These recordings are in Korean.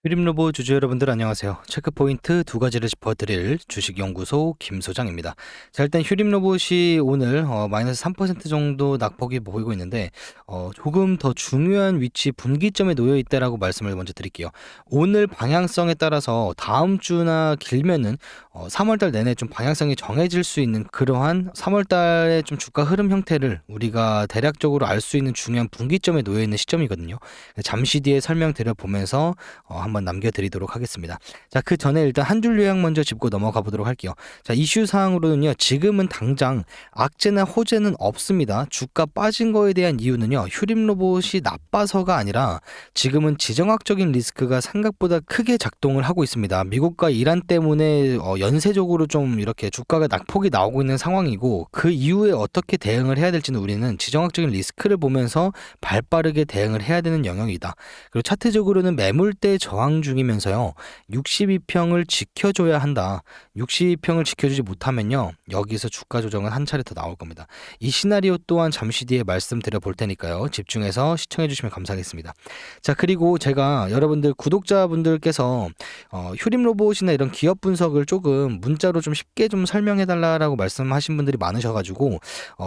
휴림로보 주주 여러분들 안녕하세요. 체크포인트 두 가지를 짚어드릴 주식연구소 김소장입니다. 자, 일단 휴림로봇이 오늘 마이너스 3% 정도 낙폭이 보이고 있는데 조금 더 중요한 위치 분기점에 놓여 있다라고 말씀을 먼저 드릴게요. 오늘 방향성에 따라서 다음 주나 길면은 3월달 내내 좀 방향성이 정해질 수 있는 그러한 3월달의 좀 주가 흐름 형태를 우리가 대략적으로 알 수 있는 중요한 분기점에 놓여 있는 시점이거든요. 잠시 뒤에 설명드려 보면서 한번 남겨드리도록 하겠습니다. 자, 그 전에 일단 한 줄 요약 먼저 짚고 넘어가 보도록 할게요. 자, 이슈 사항으로는요, 지금은 당장 악재나 호재는 없습니다. 주가 빠진 거에 대한 이유는요, 휴림로봇이 나빠서가 아니라 지금은 지정학적인 리스크가 생각보다 크게 작동을 하고 있습니다. 미국과 이란 때문에 연쇄적으로 좀 이렇게 주가가 낙폭이 나오고 있는 상황이고, 그 이후에 어떻게 대응을 해야 될지는 우리는 지정학적인 리스크를 보면서 발빠르게 대응을 해야 되는 영역이다. 그리고 차트적으로는 매물대 저항 중이면서요, 62평을 지켜줘야 한다. 62평을 지켜주지 못하면요, 여기서 주가 조정은 한 차례 더 나올 겁니다. 이 시나리오 또한 잠시 뒤에 말씀드려 볼 테니까요, 집중해서 시청해 주시면 감사하겠습니다. 자, 그리고 제가 여러분들 구독자분들께서 휴림로봇이나 이런 기업 분석을 조금 문자로 좀 쉽게 좀 설명해 달라고 말씀하신 분들이 많으셔가지고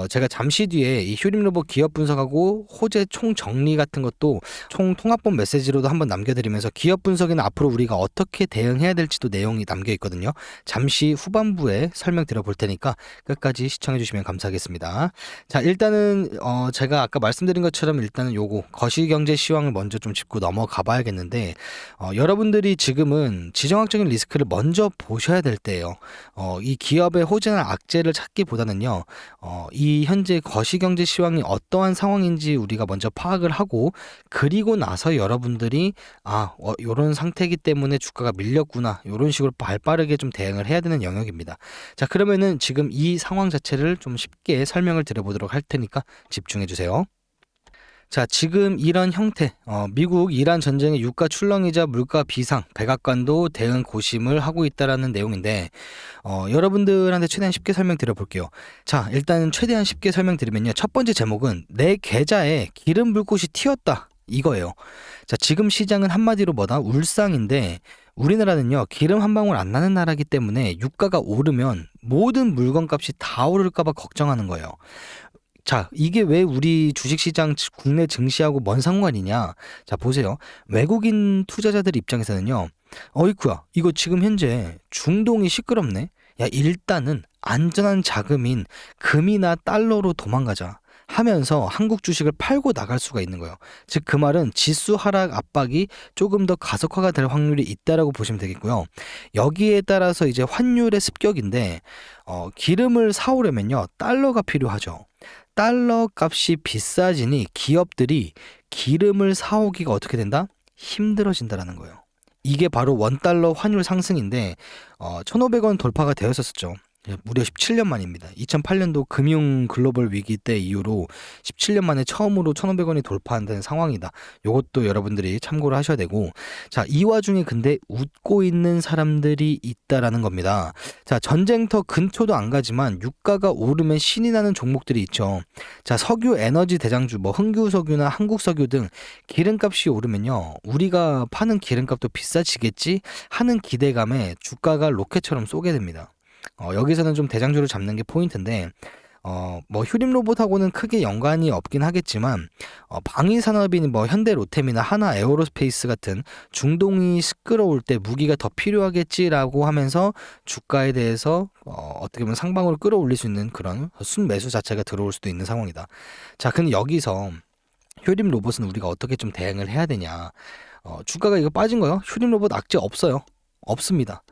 제가 잠시 뒤에 이 휴림로봇 기업 분석하고 호재 총 정리 같은 것도 총 통합본 메시지로도 한번 남겨드리면서 기업 분석에는 앞으로 우리가 어떻게 대응해야 될지도 내용이 남겨 있거든요. 잠시 후반부에 설명드려 볼 테니까 끝까지 시청해 주시면 감사하겠습니다. 자, 일단은 제가 아까 말씀드린 것처럼 일단은 요거 거시경제 시황을 먼저 좀 짚고 넘어가 봐야겠는데, 여러분들이 지금은 지정학적인 리스크를 먼저 보셔야 될 때예요. 이 기업의 호재나 악재를 찾기보다는요, 이 현재 거시경제 시황이 어떠한 상황인지 우리가 먼저 파악을 하고, 그리고 나서 여러분들이 요런 상태이기 때문에 주가가 밀렸구나, 요런 식으로 발빠르게 좀 대응을 해야 되는 영역입니다. 자, 그러면은 지금 이 상황 자체를 좀 쉽게 설명을 드려보도록 할 테니까 집중해 주세요. 자, 지금 이런 형태, 미국 이란 전쟁의 유가 출렁이자 물가 비상, 백악관도 대응 고심을 하고 있다라는 내용인데, 여러분들한테 최대한 쉽게 설명드려 볼게요. 자, 일단 최대한 쉽게 설명드리면요, 첫 번째 제목은 내 계좌에 기름 불꽃이 튀었다, 이거예요. 자, 지금 시장은 한마디로 뭐다? 울상인데, 우리나라는요, 기름 한 방울 안 나는 나라기 때문에 유가가 오르면 모든 물건값이 다 오를까봐 걱정하는 거예요. 자, 이게 왜 우리 주식시장 국내 증시하고 뭔 상관이냐? 자, 보세요. 외국인 투자자들 입장에서는요, 어이쿠야, 이거 지금 현재 중동이 시끄럽네? 야, 일단은 안전한 자금인 금이나 달러로 도망가자 하면서 한국 주식을 팔고 나갈 수가 있는 거예요. 즉, 그 말은 지수 하락 압박이 조금 더 가속화가 될 확률이 있다라고 보시면 되겠고요. 여기에 따라서 이제 환율의 습격인데, 기름을 사오려면요, 달러가 필요하죠. 달러 값이 비싸지니 기업들이 기름을 사오기가 어떻게 된다? 힘들어진다라는 거예요. 이게 바로 원달러 환율 상승인데 1,500원 돌파가 되었었죠. 무려 17년 만입니다. 2008년도 금융 글로벌 위기 때 이후로 17년 만에 처음으로 1,500원이 돌파한다는 상황이다. 이것도 여러분들이 참고를 하셔야 되고, 자, 이 와중에 근데 웃고 있는 사람들이 있다라는 겁니다. 자, 전쟁터 근처도 안 가지만 유가가 오르면 신이 나는 종목들이 있죠. 자, 석유 에너지 대장주 뭐 흥규석유나 한국석유 등 기름값이 오르면요, 우리가 파는 기름값도 비싸지겠지 하는 기대감에 주가가 로켓처럼 쏘게 됩니다. 여기서는 좀 대장주를 잡는 게 포인트인데, 뭐 휴림로봇하고는 크게 연관이 없긴 하겠지만, 방위산업인 뭐 현대로템이나 하나 에어로스페이스 같은 중동이 시끄러울 때 무기가 더 필요하겠지라고 하면서 주가에 대해서 어떻게 보면 상방으로 끌어올릴 수 있는 그런 순매수 자체가 들어올 수도 있는 상황이다. 자, 근데 여기서 휴림로봇은 우리가 어떻게 좀 대응을 해야 되냐? 주가가 이거 빠진 거요? 휴림로봇 악재 없어요. 없습니다.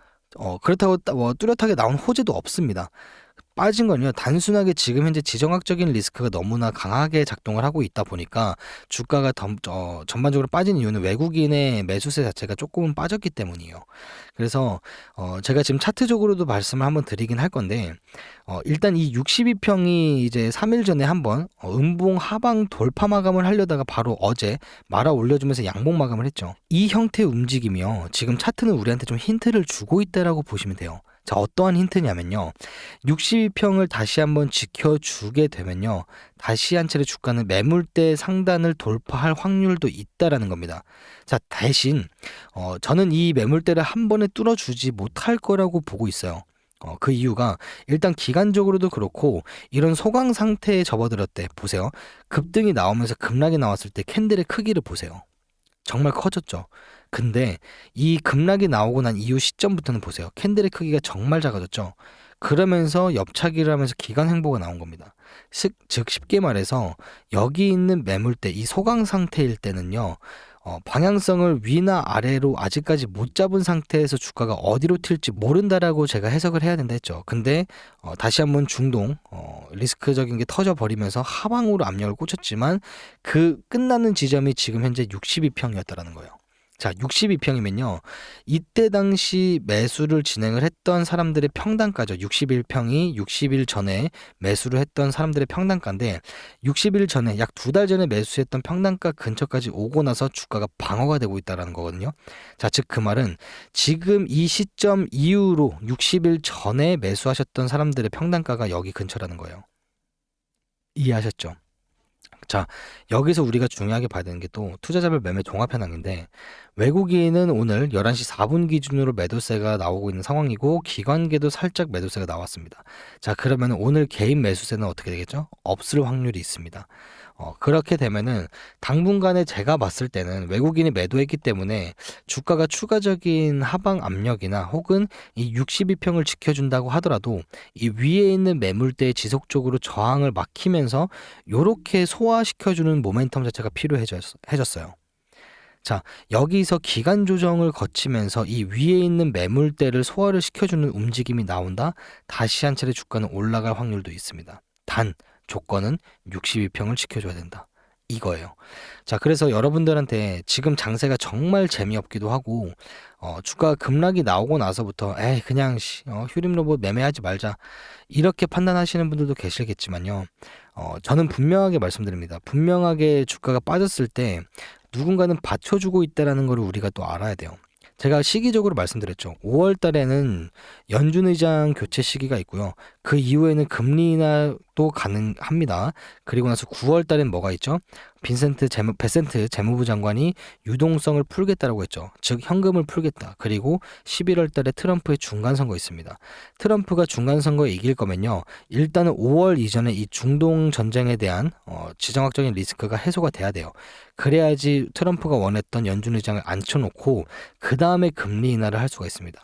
그렇다고 뭐 뚜렷하게 나온 호재도 없습니다. 빠진 건요, 단순하게 지금 현재 지정학적인 리스크가 너무나 강하게 작동을 하고 있다 보니까 주가가 전반적으로 빠진 이유는 외국인의 매수세 자체가 조금은 빠졌기 때문이에요. 그래서 제가 지금 차트적으로도 말씀을 한번 드리긴 할 건데, 일단 이 62평이 이제 3일 전에 한번 음봉 하방 돌파 마감을 하려다가 바로 어제 말아 올려주면서 양봉 마감을 했죠. 이 형태의 움직임이요, 지금 차트는 우리한테 좀 힌트를 주고 있다라고 보시면 돼요. 자, 어떠한 힌트냐면요. 62평을 다시 한번 지켜주게 되면요. 다시 한 차례 주가는 매물대 상단을 돌파할 확률도 있다라는 겁니다. 자, 대신 저는 이 매물대를 한 번에 뚫어주지 못할 거라고 보고 있어요. 그 이유가 일단 기간적으로도 그렇고 이런 소강 상태에 접어들었을 때 보세요. 급등이 나오면서 급락이 나왔을 때 캔들의 크기를 보세요. 정말 커졌죠. 근데 이 급락이 나오고 난 이후 시점부터는 보세요. 캔들의 크기가 정말 작아졌죠. 그러면서 옆차기를 하면서 기관 횡보가 나온 겁니다. 즉 쉽게 말해서 여기 있는 매물대, 이 소강 상태일 때는요. 방향성을 위나 아래로 아직까지 못 잡은 상태에서 주가가 어디로 튈지 모른다라고 제가 해석을 해야 된다 했죠. 근데 다시 한번 중동 리스크적인 게 터져버리면서 하방으로 압력을 꽂혔지만 그 끝나는 지점이 지금 현재 62평이었다라는 거예요. 자, 62평이면요. 이때 당시 매수를 진행을 했던 사람들의 평단가죠. 61평이 60일 전에 매수를 했던 사람들의 평단가인데 60일 전에 약 2달 전에 매수했던 평단가 근처까지 오고 나서 주가가 방어가 되고 있다는 거거든요. 자, 즉 그 말은 지금 이 시점 이후로 60일 전에 매수하셨던 사람들의 평단가가 여기 근처라는 거예요. 이해하셨죠? 자, 여기서 우리가 중요하게 봐야 되는 게 또 투자자별 매매 종합 현황인데 외국인은 오늘 11시 4분 기준으로 매도세가 나오고 있는 상황이고 기관계도 살짝 매도세가 나왔습니다. 자, 그러면 오늘 개인 매수세는 어떻게 되겠죠? 없을 확률이 있습니다. 그렇게 되면은 당분간에 제가 봤을 때는 외국인이 매도했기 때문에 주가가 추가적인 하방 압력이나 혹은 이 62평을 지켜준다고 하더라도 이 위에 있는 매물대에 지속적으로 저항을 막히면서 요렇게 소화시켜주는 모멘텀 자체가 필요해졌어요. 자, 여기서 기간 조정을 거치면서 이 위에 있는 매물대를 소화를 시켜주는 움직임이 나온다. 다시 한 차례 주가는 올라갈 확률도 있습니다. 단 조건은 62평을 지켜줘야 된다. 이거예요. 자, 그래서 여러분들한테 지금 장세가 정말 재미없기도 하고 주가 급락이 나오고 나서부터 에이 그냥 휴림 로봇 매매하지 말자 이렇게 판단하시는 분들도 계시겠지만요. 저는 분명하게 말씀드립니다. 분명하게 주가가 빠졌을 때 누군가는 받쳐주고 있다라는 걸 우리가 또 알아야 돼요. 제가 시기적으로 말씀드렸죠. 5월 달에는 연준 의장 교체 시기가 있고요. 그 이후에는 금리 인하도 가능합니다. 그리고 나서 9월 달엔 뭐가 있죠? 베센트 재무부 장관이 유동성을 풀겠다라고 했죠. 즉 현금을 풀겠다. 그리고 11월 달에 트럼프의 중간 선거 있습니다. 트럼프가 중간 선거에 이길 거면요. 일단은 5월 이전에 이 중동 전쟁에 대한 지정학적인 리스크가 해소가 돼야 돼요. 그래야지 트럼프가 원했던 연준 의장을 앉혀놓고 그 다음에 금리 인하를 할 수가 있습니다.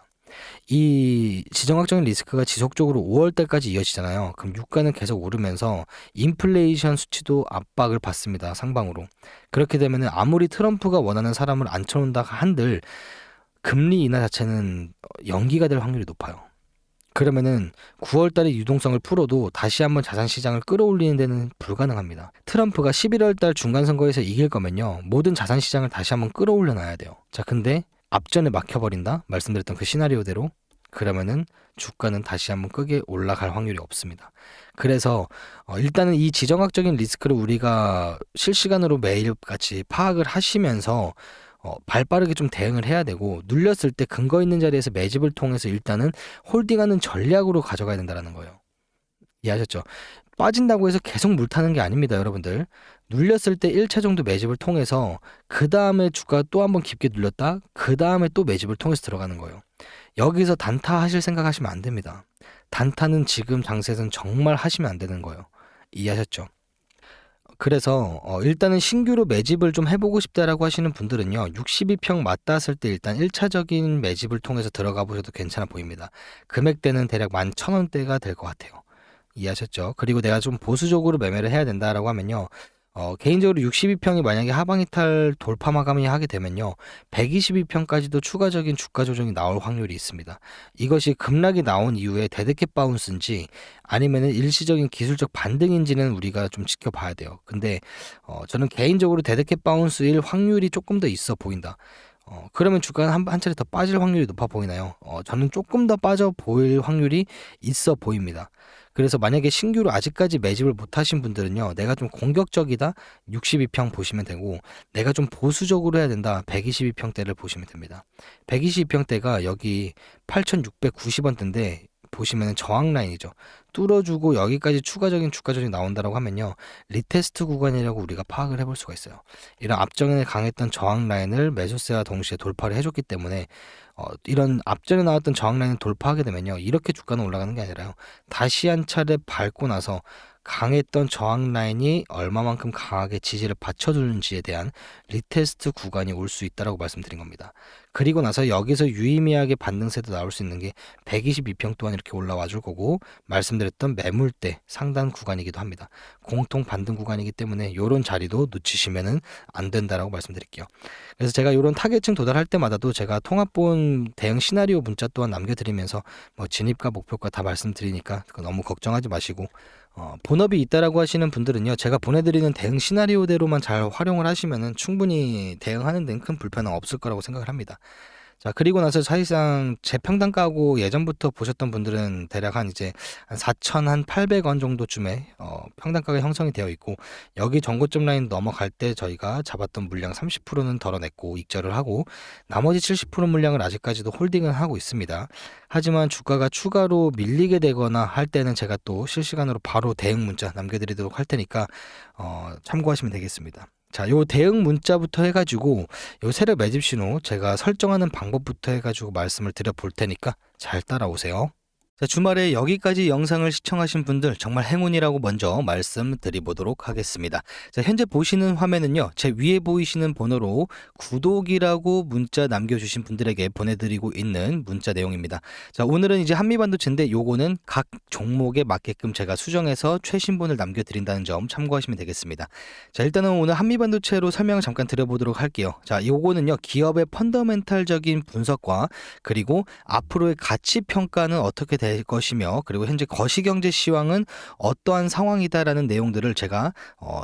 이 지정학적인 리스크가 지속적으로 5월 달까지 이어지잖아요. 그럼 유가는 계속 오르면서 인플레이션 수치도 압박을 받습니다. 상방으로. 그렇게 되면 아무리 트럼프가 원하는 사람을 앉혀놓는다 한들 금리 인하 자체는 연기가 될 확률이 높아요. 그러면은 9월 달에 유동성을 풀어도 다시 한번 자산 시장을 끌어올리는 데는 불가능합니다. 트럼프가 11월 달 중간 선거에서 이길 거면요. 모든 자산 시장을 다시 한번 끌어올려 놔야 돼요. 자, 근데 앞전에 막혀버린다? 말씀드렸던 그 시나리오대로 그러면은 주가는 다시 한번 크게 올라갈 확률이 없습니다. 그래서 일단은 이 지정학적인 리스크를 우리가 실시간으로 매일같이 파악을 하시면서 발빠르게 좀 대응을 해야 되고 눌렸을 때 근거 있는 자리에서 매집을 통해서 일단은 홀딩하는 전략으로 가져가야 된다는 거예요. 이해하셨죠? 빠진다고 해서 계속 물 타는 게 아닙니다, 여러분들. 눌렸을 때 1차 정도 매집을 통해서 그 다음에 주가 또 한번 깊게 눌렸다? 그 다음에 또 매집을 통해서 들어가는 거예요. 여기서 단타 하실 생각 하시면 안 됩니다. 단타는 지금 장세에서는 정말 하시면 안 되는 거예요. 이해하셨죠? 그래서 일단은 신규로 매집을 좀 해보고 싶다라고 하시는 분들은요. 62평 맞닿았을 때 일단 1차적인 매집을 통해서 들어가 보셔도 괜찮아 보입니다. 금액대는 대략 11,000원대가 될 것 같아요. 이해하셨죠? 그리고 내가 좀 보수적으로 매매를 해야 된다라고 하면요. 개인적으로 62평이 만약에 하방이탈 돌파 마감이 하게 되면요. 122평까지도 추가적인 주가 조정이 나올 확률이 있습니다. 이것이 급락이 나온 이후에 데드캣 바운스인지 아니면은 일시적인 기술적 반등인지는 우리가 좀 지켜봐야 돼요. 근데 저는 개인적으로 데드캣 바운스일 확률이 조금 더 있어 보인다. 그러면 주가는 한 차례 더 빠질 확률이 높아 보이나요? 저는 조금 더 빠져 보일 확률이 있어 보입니다. 그래서 만약에 신규로 아직까지 매집을 못 하신 분들은요, 내가 좀 공격적이다 62평 보시면 되고, 내가 좀 보수적으로 해야 된다 122평대를 보시면 됩니다. 122평대가 여기 8,690원대인데 보시면 저항 라인이죠. 뚫어주고 여기까지 추가적인 주가 조정이 나온다라고 하면요, 리테스트 구간이라고 우리가 파악을 해볼 수가 있어요. 이런 앞전에 강했던 저항 라인을 매수세와 동시에 돌파를 해줬기 때문에 이런 앞전에 나왔던 저항 라인을 돌파하게 되면요, 이렇게 주가는 올라가는 게 아니라요, 다시 한 차례 밟고 나서 강했던 저항 라인이 얼마만큼 강하게 지지를 받쳐주는지에 대한 리테스트 구간이 올 수 있다라고 말씀드린 겁니다. 그리고 나서 여기서 유의미하게 반등세도 나올 수 있는 게 122평 또한 이렇게 올라와 줄 거고, 말씀드렸던 매물대 상단 구간이기도 합니다. 공통 반등 구간이기 때문에 이런 자리도 놓치시면은 안 된다라고 말씀드릴게요. 그래서 제가 이런 타겟층 도달할 때마다도 제가 통합본 대응 시나리오 문자 또한 남겨드리면서 뭐 진입과 목표가 다 말씀드리니까 너무 걱정하지 마시고, 본업이 있다라고 하시는 분들은요, 제가 보내드리는 대응 시나리오대로만 잘 활용을 하시면은 충분히 대응하는 데는 큰 불편함 없을 거라고 생각을 합니다. 자, 그리고 나서 사실상 제 평당 까고 예전부터 보셨던 분들은 대략 한 이제 한 4,800원 정도쯤에 평당가가 형성이 되어 있고, 여기 전고점 라인 넘어갈 때 저희가 잡았던 물량 30%는 덜어냈고 익절을 하고, 나머지 70% 물량을 아직까지도 홀딩을 하고 있습니다. 하지만 주가가 추가로 밀리게 되거나 할 때는 제가 또 실시간으로 바로 대응 문자 남겨드리도록 할 테니까 참고하시면 되겠습니다. 자, 요 대응 문자부터 해가지고 요 세력 매집 신호 제가 설정하는 방법부터 해가지고 말씀을 드려 볼 테니까 잘 따라오세요. 자, 주말에 여기까지 영상을 시청하신 분들 정말 행운이라고 먼저 말씀드리도록 하겠습니다. 자, 현재 보시는 화면은요, 제 위에 보이시는 번호로 구독이라고 문자 남겨주신 분들에게 보내드리고 있는 문자 내용입니다. 자, 오늘은 이제 한미반도체인데 요거는 각 종목에 맞게끔 제가 수정해서 최신본을 남겨드린다는 점 참고하시면 되겠습니다. 자, 일단은 오늘 한미반도체로 설명을 잠깐 드려보도록 할게요. 자, 요거는요, 기업의 펀더멘탈적인 분석과 그리고 앞으로의 가치 평가는 어떻게 될 것이며, 그리고 현재 거시경제 시황은 어떠한 상황이다라는 내용들을 제가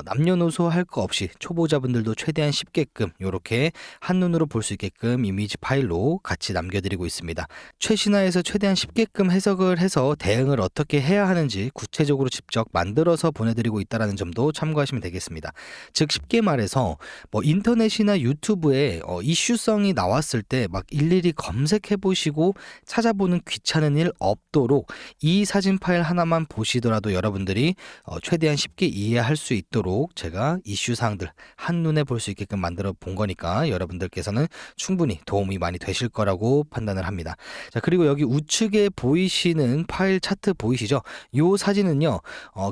남녀노소 할 거 없이 초보자분들도 최대한 쉽게끔 이렇게 한눈으로 볼 수 있게끔 이미지 파일로 같이 남겨드리고 있습니다. 최신화해서 최대한 쉽게끔 해석을 해서 대응을 어떻게 해야 하는지 구체적으로 직접 만들어서 보내드리고 있다는 점도 참고하시면 되겠습니다. 즉 쉽게 말해서 뭐 인터넷이나 유튜브에 이슈성이 나왔을 때 막 일일이 검색해 보시고 찾아보는 귀찮은 일 없도록 이 사진 파일 하나만 보시더라도 여러분들이 최대한 쉽게 이해할 수 있도록 제가 이슈 사항들 한눈에 볼 수 있게끔 만들어 본 거니까 여러분들께서는 충분히 도움이 많이 되실 거라고 판단을 합니다. 자, 그리고 여기 우측에 보이시는 파일 차트 보이시죠? 이 사진은요,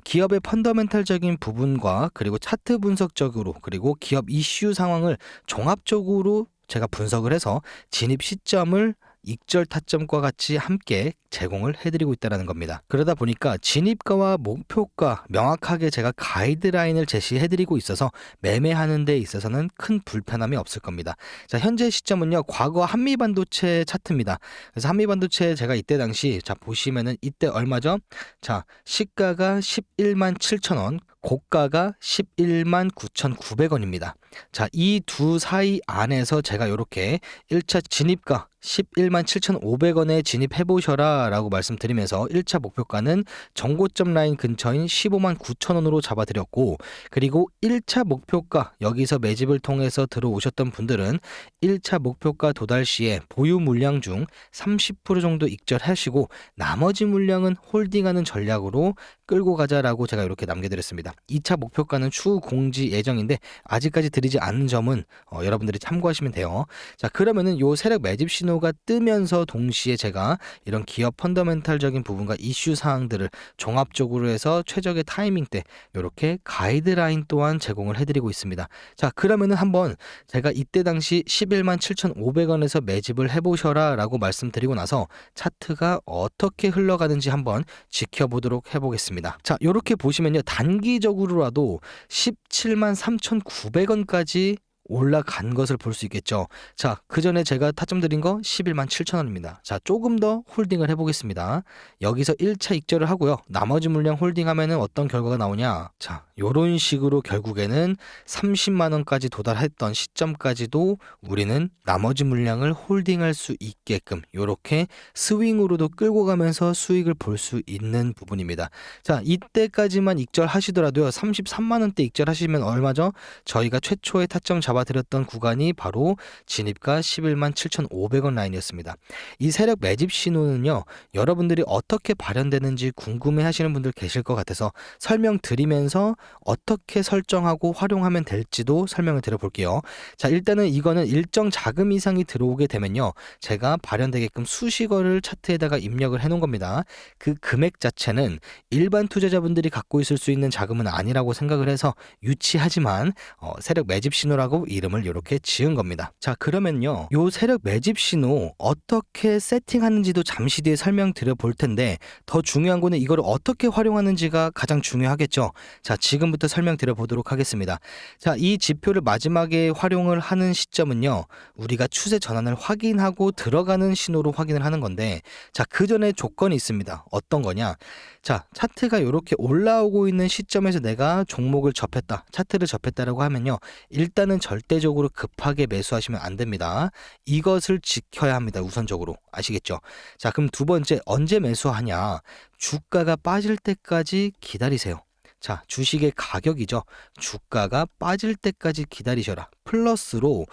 기업의 펀더멘탈적인 부분과 그리고 차트 분석적으로 그리고 기업 이슈 상황을 종합적으로 제가 분석을 해서 진입 시점을 익절 타점과 같이 함께 제공을 해드리고 있다는 겁니다. 그러다 보니까 진입가와 목표가 명확하게 제가 가이드라인을 제시해드리고 있어서 매매하는 데 있어서는 큰 불편함이 없을 겁니다. 자, 현재 시점은요, 과거 한미반도체 차트입니다. 그래서 한미반도체 제가 이때 당시 자 보시면은 이때 얼마죠? 자, 시가가 11만 7천 원, 고가가 11만 9,900원입니다. 자, 이 두 사이 안에서 제가 이렇게 1차 진입가 11만 7,500원에 진입해 보셔라 라고 말씀드리면서 1차 목표가는 정고점 라인 근처인 15만 9천원으로 잡아드렸고, 그리고 1차 목표가 여기서 매집을 통해서 들어오셨던 분들은 1차 목표가 도달 시에 보유 물량 중 30% 정도 익절하시고 나머지 물량은 홀딩하는 전략으로 끌고 가자라고 제가 이렇게 남겨드렸습니다. 2차 목표가는 추후 공지 예정인데 아직까지 드리지 않은 점은 여러분들이 참고하시면 돼요. 자, 그러면은 요 세력 매집 신호가 뜨면서 동시에 제가 이런 기업 펀더멘탈적인 부분과 이슈 사항들을 종합적으로 해서 최적의 타이밍 때 이렇게 가이드라인 또한 제공을 해드리고 있습니다. 자, 그러면은 한번 제가 이때 당시 11만 7,500원에서 매집을 해보셔라 라고 말씀드리고 나서 차트가 어떻게 흘러가는지 한번 지켜보도록 해보겠습니다. 자, 이렇게 보시면요, 단기적으로라도 17만 3,900원까지 올라간 것을 볼 수 있겠죠. 자, 그 전에 제가 타점 드린 거 11만 7천 원입니다. 자, 조금 더 홀딩을 해보겠습니다. 여기서 1차 익절을 하고요. 나머지 물량 홀딩하면은 어떤 결과가 나오냐? 자, 요런 식으로 결국에는 30만 원까지 도달했던 시점까지도 우리는 나머지 물량을 홀딩할 수 있게끔 요렇게 스윙으로도 끌고 가면서 수익을 볼 수 있는 부분입니다. 자, 이때까지만 익절하시더라도요. 33만 원대 익절하시면 얼마죠? 저희가 최초에 타점 잡아드렸던 구간이 바로 진입가 11만 7,500원 라인이었습니다. 이 세력 매집 신호는요, 여러분들이 어떻게 발현되는지 궁금해 하시는 분들 계실 것 같아서 설명드리면서 어떻게 설정하고 활용하면 될지도 설명을 드려볼게요. 자, 일단은 이거는 일정 자금 이상이 들어오게 되면요, 제가 발현되게끔 수식어를 차트에다가 입력을 해놓은 겁니다. 그 금액 자체는 일반 투자자분들이 갖고 있을 수 있는 자금은 아니라고 생각을 해서 유치하지만 세력 매집 신호라고 이름을 이렇게 지은 겁니다. 자, 그러면요, 요 세력 매집 신호 어떻게 세팅하는지도 잠시 뒤에 설명드려 볼 텐데, 더 중요한 거는 이걸 어떻게 활용하는지가 가장 중요하겠죠. 자, 지금부터 설명드려 보도록 하겠습니다. 자, 이 지표를 마지막에 활용을 하는 시점은요, 우리가 추세 전환을 확인하고 들어가는 신호로 확인을 하는 건데, 자, 그 전에 조건이 있습니다. 어떤 거냐? 자, 차트가 이렇게 올라오고 있는 시점에서 내가 종목을 접했다, 차트를 접했다라고 하면요, 일단은 절대적으로 급하게 매수하시면 안 됩니다. 이것을 지켜야 합니다. 우선적으로. 아시겠죠? 자, 그럼 두 번째, 언제 매수하냐? 주가가 빠질 때까지 기다리세요. 자, 주식의 가격이죠. 주가가 빠질 때까지 기다리셔라. 플러스로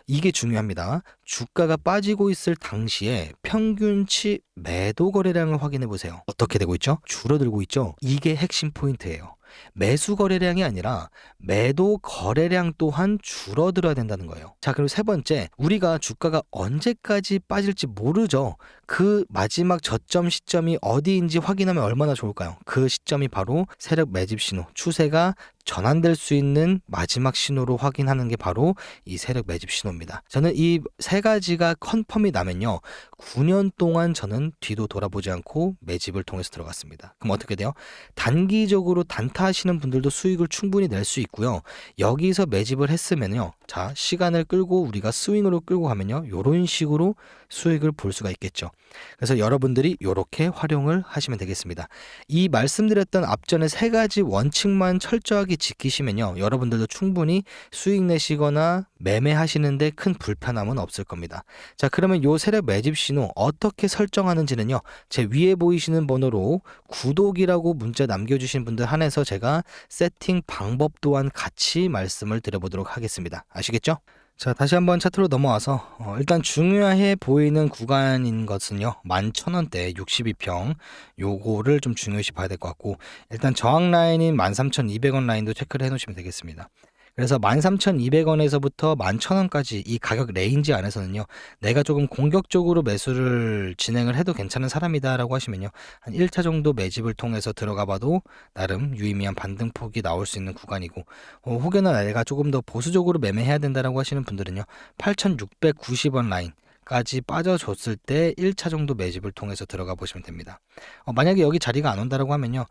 이게 중요합니다. 주가가 빠지고 있을 당시에 평균치 매도 거래량을 확인해 보세요. 어떻게 되고 있죠? 줄어들고 있죠? 이게 핵심 포인트예요. 매수 거래량이 아니라 매도 거래량 또한 줄어들어야 된다는 거예요. 자, 그리고 세 번째, 우리가 주가가 언제까지 빠질지 모르죠. 그 마지막 저점 시점이 어디인지 확인하면 얼마나 좋을까요? 그 시점이 바로 세력 매집 신호, 추세가 전환될 수 있는 마지막 신호로 확인하는 게 바로 이 세력 매집 신호입니다. 저는 이 세 가지가 컨펌이 나면요, 9년 동안 저는 뒤도 돌아보지 않고 매집을 통해서 들어갔습니다. 그럼 어떻게 돼요? 단기적으로 단타하시는 분들도 수익을 충분히 낼 수 있고요. 여기서 매집을 했으면요, 자, 시간을 끌고 우리가 스윙으로 끌고 가면요, 이런 식으로 수익을 볼 수가 있겠죠. 그래서 여러분들이 이렇게 활용을 하시면 되겠습니다. 이 말씀드렸던 앞전에 세 가지 원칙만 철저하게 지키시면요, 여러분들도 충분히 수익 내시거나 매매하시는데 큰 불편함은 없을 겁니다. 자, 그러면 요 세력 매집 신호 어떻게 설정하는지는요, 제 위에 보이시는 번호로 구독이라고 문자 남겨주신 분들 한해서 제가 세팅 방법 또한 같이 말씀을 드려보도록 하겠습니다. 아시겠죠? 자, 다시 한번 차트로 넘어와서 일단 중요해 보이는 구간인 것은요, 11,000원대 62평 요거를 좀 중요시 봐야 될 것 같고, 일단 저항 라인인 13,200원 라인도 체크를 해 놓으시면 되겠습니다. 그래서 13,200원에서부터 11,000원까지 이 가격 레인지 안에서는요, 내가 조금 공격적으로 매수를 진행을 해도 괜찮은 사람이다라고 하시면요, 한 1차 정도 매집을 통해서 들어가 봐도 나름 유의미한 반등폭이 나올 수 있는 구간이고, 혹여나 내가 조금 더 보수적으로 매매해야 된다라고 하시는 분들은요, 8,690원 라인 까지 빠져줬을 때 1차 정도 매집을 통해서 들어가 보시면 됩니다. 만약에 여기 자리가 안 온다라고 하면요,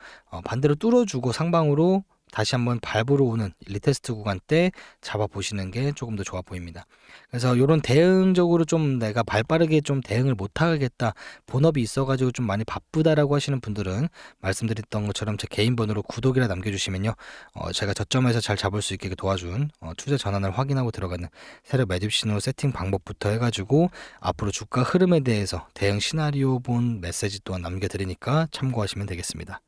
반대로 뚫어주고 상방으로 다시 한번 밟으러 오는 리테스트 구간 때 잡아보시는 게 조금 더 좋아 보입니다. 그래서 이런 대응적으로 좀 내가 발빠르게 좀 대응을 못하겠다, 본업이 있어가지고 좀 많이 바쁘다라고 하시는 분들은 말씀드렸던 것처럼 제 개인 번호로 구독이라 남겨주시면요, 제가 저점에서 잘 잡을 수 있게 도와준 추세 전환을 확인하고 들어가는 세력 매집 신호 세팅 방법부터 해가지고 앞으로 주가 흐름에 대해서 대응 시나리오 본 메시지 또한 남겨드리니까 참고하시면 되겠습니다.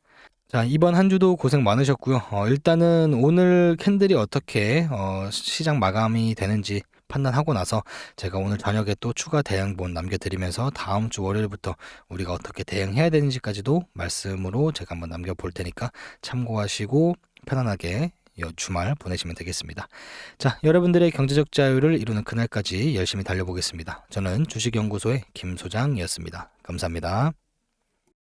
자, 이번 한 주도 고생 많으셨고요. 일단은 오늘 캔들이 어떻게 시장 마감이 되는지 판단하고 나서 제가 오늘 저녁에 또 추가 대응본 남겨드리면서 다음 주 월요일부터 우리가 어떻게 대응해야 되는지까지도 말씀으로 제가 한번 남겨볼 테니까 참고하시고 편안하게 주말 보내시면 되겠습니다. 자, 여러분들의 경제적 자유를 이루는 그날까지 열심히 달려보겠습니다. 저는 주식연구소의 김 소장이었습니다. 감사합니다.